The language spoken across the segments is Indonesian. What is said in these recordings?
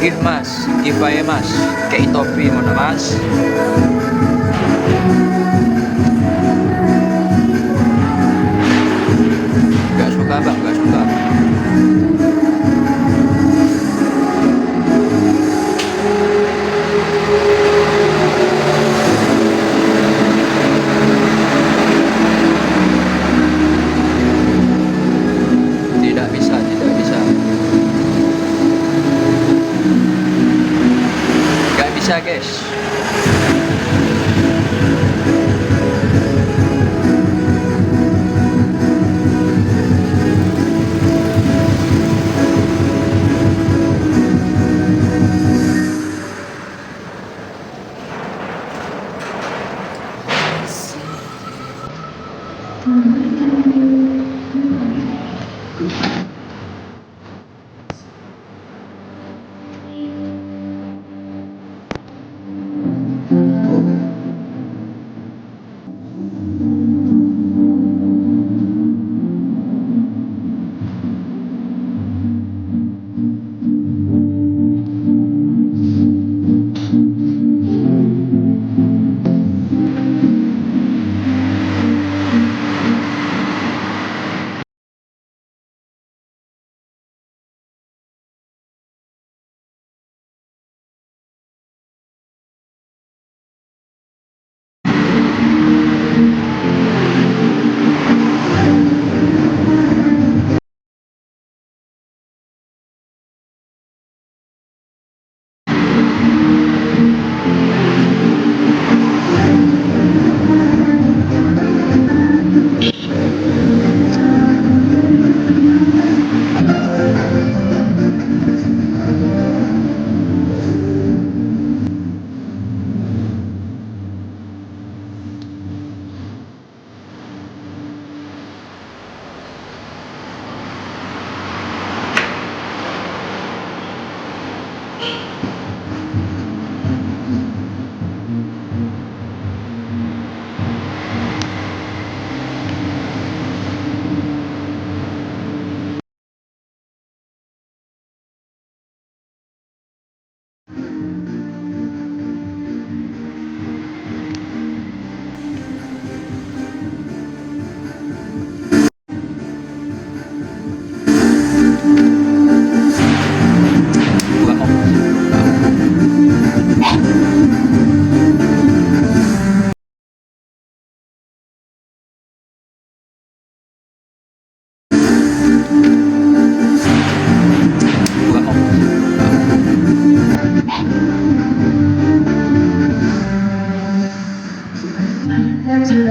Give mas, give aja mas, kayak topi mana mas. Gak suka bang, gak suka. Tidak bisa, tidak bisa. Gak bisa guys. Gak mau.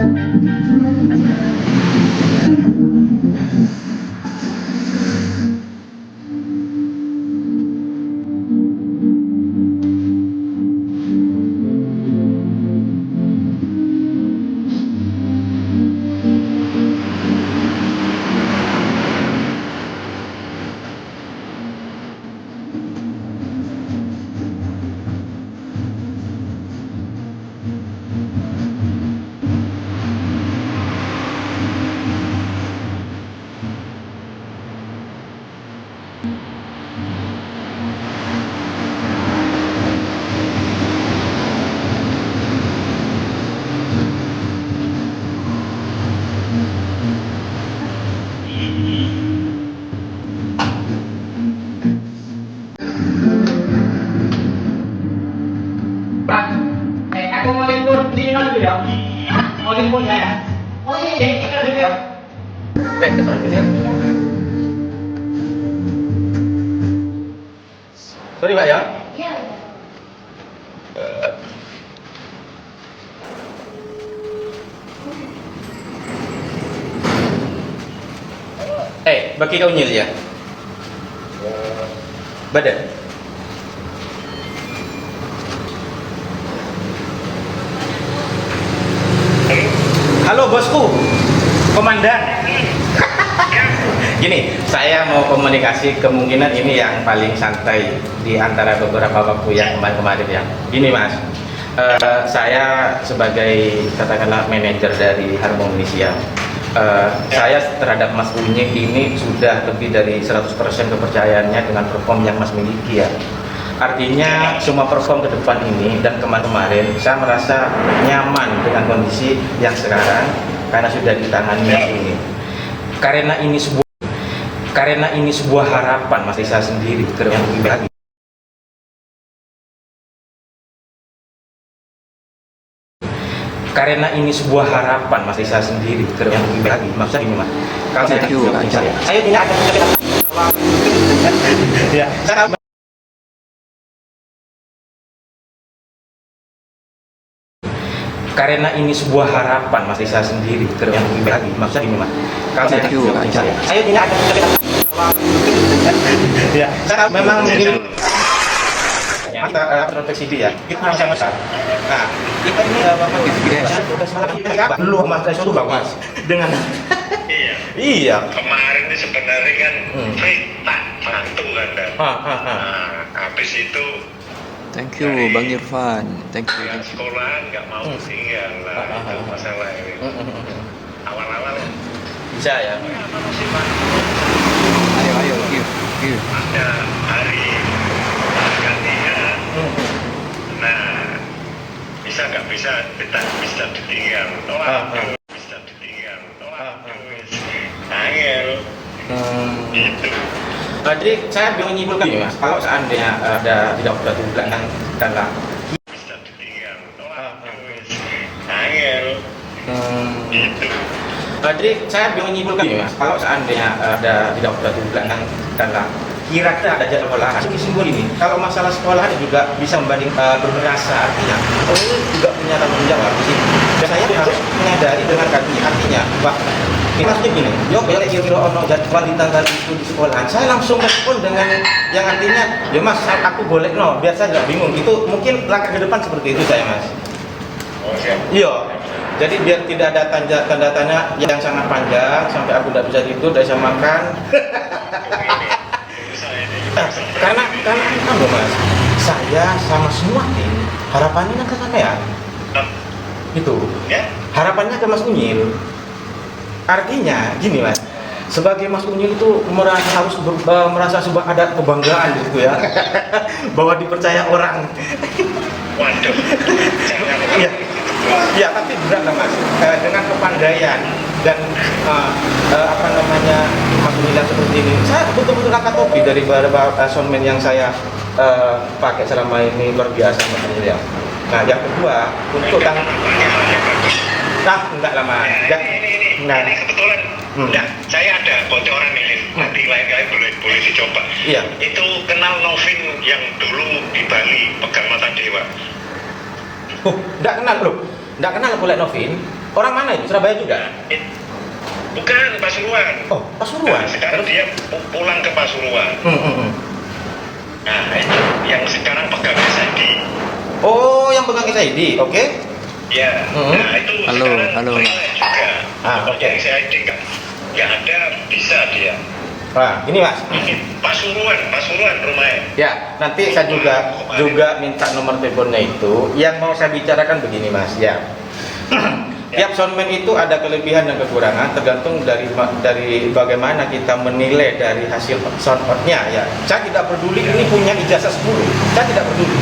Gak mau. Aku mau libur di mana dulu ya? Mau libur ya? Oh iya, kita dulu ya. Depan sini. Sorry Pak ya. Bagi kau nyil ya? Badan. Halo bosku, komandan. Gini, saya mau komunikasi, kemungkinan ini yang paling santai di antara beberapa waktu yang kemarin-kemarin ya. Gini mas, saya sebagai katakanlah manajer dari Harmonisia, saya terhadap Mas Unyek ini sudah lebih dari 100% kepercayaannya dengan perform yang Mas miliki ya. Artinya semua perform ke depan ini dan kemarin saya merasa nyaman dengan kondisi yang sekarang karena sudah ditangani ini. Karena ini sebuah harapan Mas Risa sendiri ke yang lebih baik. Karena ini sebuah harapan Mas Risa sendiri ke yang lebih baik. Maksudnya ini Mas. Kalau saya tidak ada ya, karena ini sebuah harapan Mas Risa sendiri ke yang lebih baik. Maksudnya ini Mas. Kalau saya tidak ada ya, saya memang mungkin kita proteksi dia. Kita sama sama. Nah, kita ini belum Mas Risa itu Mas dengan iya. Kemarin ini sebenarnya kan perintah mantu kan dan habis itu Thank you Bang Irfan. Thank you. sekolahan nggak mau tinggal lah itu masalah ini. Awal-awal Bisa ya. masih Ayo give. ada hari gantian. Nah bisa nggak bisa kita bisa ditinggal. Bisa ditinggal. Angel itu. Jadi saya ingin menyimpulkan ini Mas, kalau seandainya ada tidak ada belakang karena Bisa ditinggal. Angel itu. jadi saya ingin menyimpulkan ini Mas, kalau seandainya ada tidak ada belakang karena kira-kira ada jadwal sekolahan. Simbol ini, kalau masalah sekolahan juga bisa membanding bermerasa artinya, ini juga punya tanggung jawab di sini. Dan saya harus menyadari dengan kaki artinya, bahwa ini maksudnya gini, yo boleh kira-kira ono jadwal di tanggal itu di sekolahan. Saya langsung respon dengan yang artinya, ya Mas, aku boleh no, biar saya nggak bingung. Itu mungkin langkah ke depan seperti itu saya Mas. Oh siap. Iya. Jadi biar tidak ada tanda tanya yang sangat panjang sampai aku tidak bisa tidur, tidak bisa makan. karena kan loh Mas, saya sama semua tim harapannya kan ke sampean. Itu. Ya. Harapannya ke Mas Unyil. Artinya gini Mas, sebagai Mas Unyil itu merasa sebuah ada kebanggaan gitu ya, bahwa dipercaya orang. Waduh. Iya. Ya, tapi berat lah Mas, dengan kepandaian dan apa namanya Mas Unyil yang seperti ini, saya betul-betul angkat topi dari beberapa soundman yang saya pakai selama ini, luar biasa Mas Unyil ya. Nah, yang kedua untuk enggak lah Mas. Ini kebetulan enggak, saya ada bocoran ini. Nanti lain kali boleh dicoba. Iya. Itu kenal Novin yang dulu di Bali pegang mata dewa. Enggak kenal loh. Enggak kenal boleh Novin. Orang mana itu? Surabaya juga? Bukan Pasuruan. Oh, Pasuruan. Nah, sekarang dia pulang ke Pasuruan. Nah, itu yang sekarang pegang SID. Oh, yang pegang SID, oke? Ya. Nah, itu Halo. freelance juga. Oke. SID nggak ada, bisa dia. Nah, ini Mas. Ini Pasuruan rumahnya. Ya, nanti saya juga minta nomor teleponnya itu. Yang mau saya bicarakan begini Mas, ya. Tiap soundman itu ada kelebihan dan kekurangan tergantung dari bagaimana kita menilai dari hasil soundnya ya. Saya tidak peduli ini punya ijazah 10, saya tidak peduli.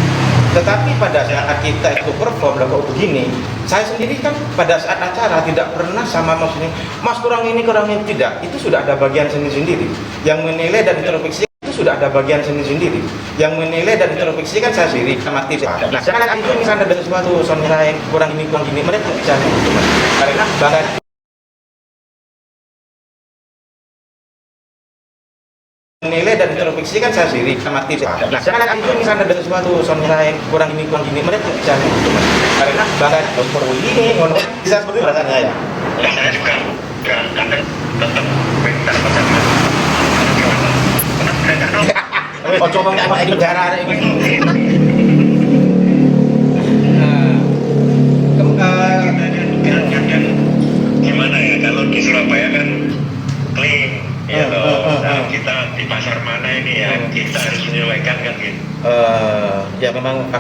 Tetapi pada saat kita itu perform lah kok begini, saya sendiri kan pada saat acara tidak pernah sama maksudnya Mas kurang ini tidak. Itu sudah ada bagian sendiri-sendiri yang menilai dan introspeksi. Sudah ada bagian sendiri-sendiri yang menilai dan introspeksi kan saya sendiri sama tim. Nah, sekarang itu misalnya ada sesuatu sound lain kurang ini mereka bisa karena bahkan menilai dan introspeksi kan saya sendiri sama tim. Nah, sekarang itu misalnya ada sesuatu sound lain kurang ini mereka bisa karena bahkan perlu ini bisa seperti rasanya ya. Nah, saya juga kadang tetap minta pesan. Oh, coba nggak di penjara ada ini. Gimana ya kalau di Surabaya kan clean, ya loh. Nah, kita di pasar mana ini ya kita harus menyesuaikan kan gitu. Ya memang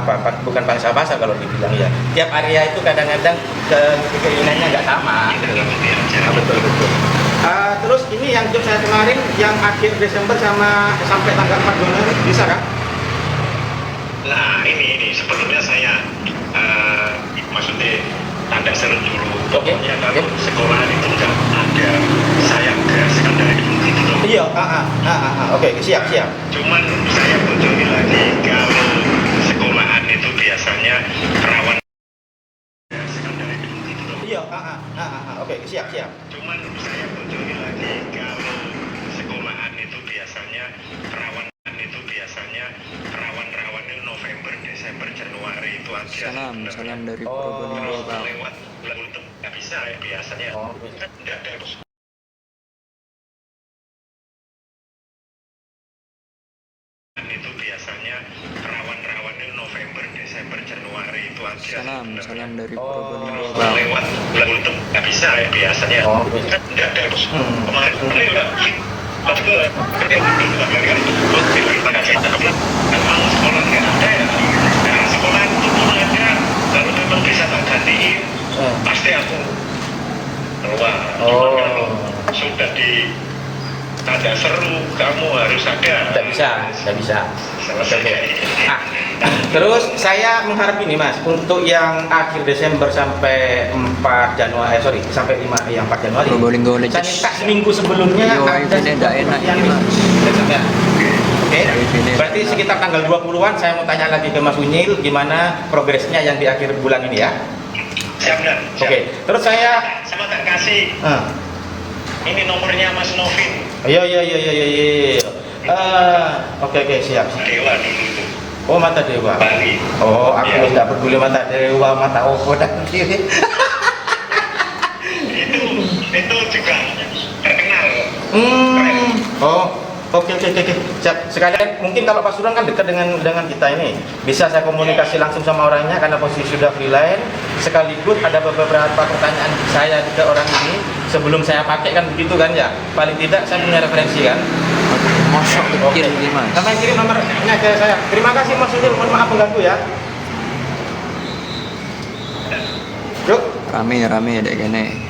bukan bangsa pasar kalau dibilang ya. Tiap area itu kadang-kadang keinginannya nggak sama. Betul. Terus ini yang job saya kemarin yang akhir Desember sampai tanggal 4 Januari bisa kan? sebelumnya saya maksudnya tanda seru dulu. Oke. Pokoknya kalau sekolahan itu nggak ada saya gaskan dari dulu gitu. Iya, oke, siap. Cuman saya bocorin lagi kalau sekolahan itu biasanya rawan gaskan dari dulu gitu. Iya, oke, siap. Cuman saya bocorin lagi kalau sekolahan itu biasanya rawan itu November, Desember, Januari itu aja. Salam dari Oh. Probolinggo Bang. Lewat nggak bisa ya biasanya. Oh. Nggak ada. Itu biasanya rawan itu November, Desember, Januari itu aja. Salam dari Oh. Probolinggo Bang. Lewat nggak bisa ya biasanya. Oh. Nggak ada. Kemarin memang sekolah nggak ada ya. Nah, sekolah itu pun ada. Kalau memang bisa tak gantiin, pasti aku keluar. Cuman kalau sudah di tanda seru, kamu harus ada. Nggak bisa. Selesai. Oke. Terus saya mengharap ini Mas, untuk yang akhir Desember sampai 4 Januari, sampai 4 Januari. Probolinggo Saya Legends. minta seminggu sebelumnya Yo, wifi-nya nggak enak yang ini, Mas. Oke. Wifi-nya Berarti nggak sekitar tanggal 20-an saya mau tanya lagi ke Mas Unyil gimana progresnya yang di akhir bulan ini ya. Siap dan. Oke. Terus saya Sama tak kasih. Ini nomornya Mas Novin. Iya. Oke, siap. Dewa dulu itu. Oh, Mata Dewa. Bali. Oh, aku Iya. tidak peduli Mata Dewa, Mata Opo dan kiri. Itu juga terkenal. Oh, oke. Siap. Sekalian mungkin kalau Pak Suran kan dekat dengan kita ini, bisa saya komunikasi langsung sama orangnya karena posisi sudah freelance. Sekaligus ada beberapa pertanyaan saya ke orang ini sebelum saya pakai kan begitu kan ya. Paling tidak saya punya referensi kan. Mosok kecil ini Mas. Sama kirim nomornya ke saya. Terima kasih Mas Unyil, mohon maaf mengganggu ya. Yuk. Rame dek kene.